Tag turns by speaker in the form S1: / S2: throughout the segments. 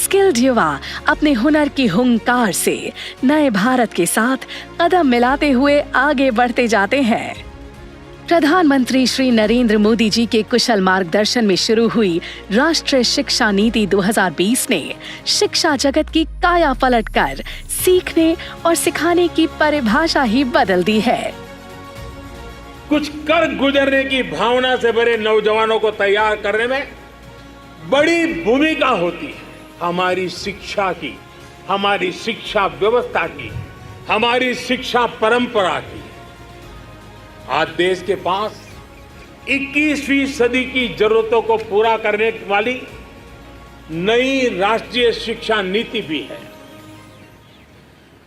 S1: Skilled युवा अपने हुनर की हुंकार से नए भारत के साथ कदम मिलाते हुए आगे बढ़ते जाते हैं। प्रधानमंत्री श्री नरेंद्र मोदी जी के कुशल मार्गदर्शन में शुरू हुई राष्ट्रीय शिक्षा नीति 2020 ने शिक्षा जगत की काया पलट कर सीखने और सिखाने की परिभाषा ही बदल दी है।
S2: कुछ कर गुजरने की भावना से भरे नौजवानों को तैयार करने में बड़ी भूमिका होती है हमारी शिक्षा की, हमारी शिक्षा व्यवस्था की, हमारी शिक्षा परंपरा की। आज देश के पास 21वीं सदी की जरूरतों को पूरा करने वाली नई राष्ट्रीय शिक्षा नीति भी है।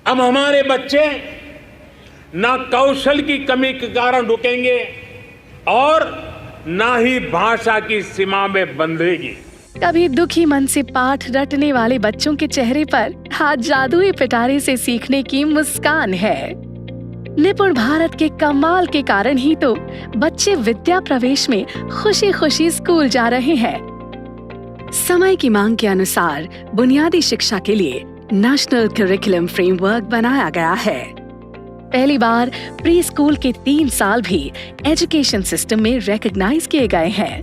S2: अब हमारे बच्चे ना कौशल की कमी के कारण रुकेंगे और ना ही भाषा की सीमा में बंधेगी।
S1: कभी दुखी मन से पाठ रटने वाले बच्चों के चेहरे पर आज जादुई पिटारे से सीखने की मुस्कान है। निपुण भारत के कमाल के कारण ही तो बच्चे विद्या प्रवेश में खुशी खुशी स्कूल जा रहे हैं। समय की मांग के अनुसार बुनियादी शिक्षा के लिए नेशनल करिकुलम फ्रेमवर्क बनाया गया है। पहली बार प्री स्कूल के 3 साल भी एजुकेशन सिस्टम में रिकॉग्नाइज किए गए हैं।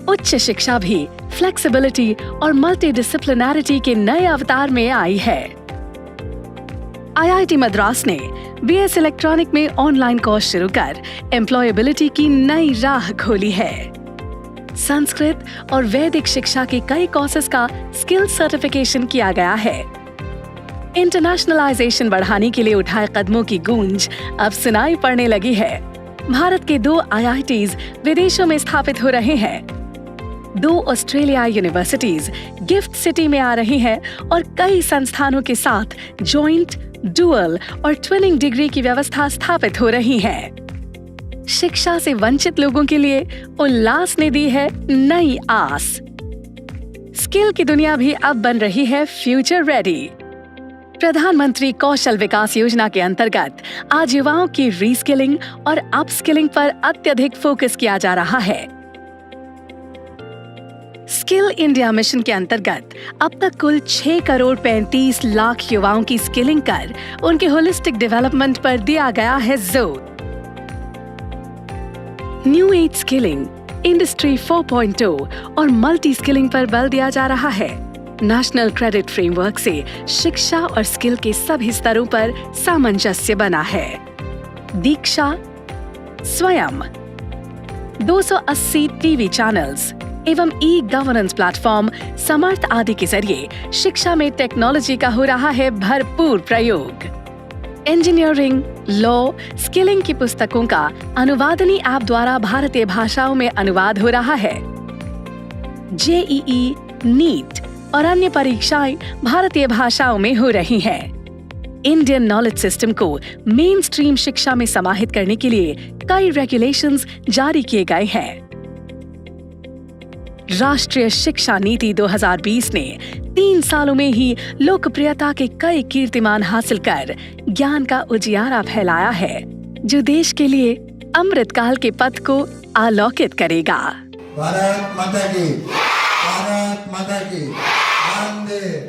S1: उच्च शिक्षा भी फ्लेक्सिबिलिटी और मल्टीडिसिप्लिनरिटी के नए अवतार में आई है। IIT मद्रास ने BS इलेक्ट्रॉनिक में ऑनलाइन कोर्स शुरू कर एम्प्लॉयबिलिटी की नई राह खोली है। संस्कृत और वैदिक शिक्षा के कई कोर्सेज का स्किल सर्टिफिकेशन किया गया है। इंटरनेशनलाइजेशन बढ़ाने के लिए उठाए कदमों की गूंज अब सुनाई पड़ने लगी है। भारत के 2 IITs विदेशों में स्थापित हो रहे हैं। 2 ऑस्ट्रेलिया यूनिवर्सिटीज गिफ्ट सिटी में आ रही हैं और कई संस्थानों के साथ जॉइंट, डुअल और ट्विनिंग डिग्री की व्यवस्था स्थापित हो रही है। शिक्षा से वंचित लोगों के लिए उल्लास ने दी है नई आस। स्किल की दुनिया भी अब बन रही है फ्यूचर रेडी। प्रधानमंत्री कौशल विकास योजना के अंतर्गत आज युवाओं की रीस्किलिंग और अपस्किलिंग पर अत्यधिक फोकस किया जा रहा है। स्किल इंडिया मिशन के अंतर्गत अब तक कुल 6 करोड़ 35 लाख युवाओं की स्किलिंग कर उनके होलिस्टिक डेवलपमेंट पर दिया गया है जोर। न्यू एज स्किलिंग, इंडस्ट्री 4.0 और मल्टी स्किलिंग पर बल दिया जा रहा है। नेशनल क्रेडिट फ्रेमवर्क से शिक्षा और स्किल के सभी स्तरों पर सामंजस्य बना है। दीक्षा, स्वयं, 280 टीवी चैनल्स एवं ई-गवर्नेंस प्लेटफॉर्म समर्थ आदि के जरिए शिक्षा में टेक्नोलॉजी का हो रहा है भरपूर प्रयोग। इंजीनियरिंग, लॉ, स्किलिंग की पुस्तकों का अनुवादनी ऐप द्वारा भारतीय भाषाओं में अनुवाद हो रहा है। JEE, नीट और अन्य परीक्षाएं भारतीय भाषाओं में हो रही हैं। इंडियन नॉलेज सिस्टम को मेन स्ट्रीम शिक्षा में समाहित करने के लिए कई रेगुलेशंस जारी किए गए हैं। राष्ट्रीय शिक्षा नीति 2020 ने 3 सालों में ही लोकप्रियता के कई कीर्तिमान हासिल कर ज्ञान का उजियारा फैलाया है, जो देश के लिए अमृतकाल के पथ को आलोकित करेगा।
S3: भारत माता की, भारत माता की, वंदे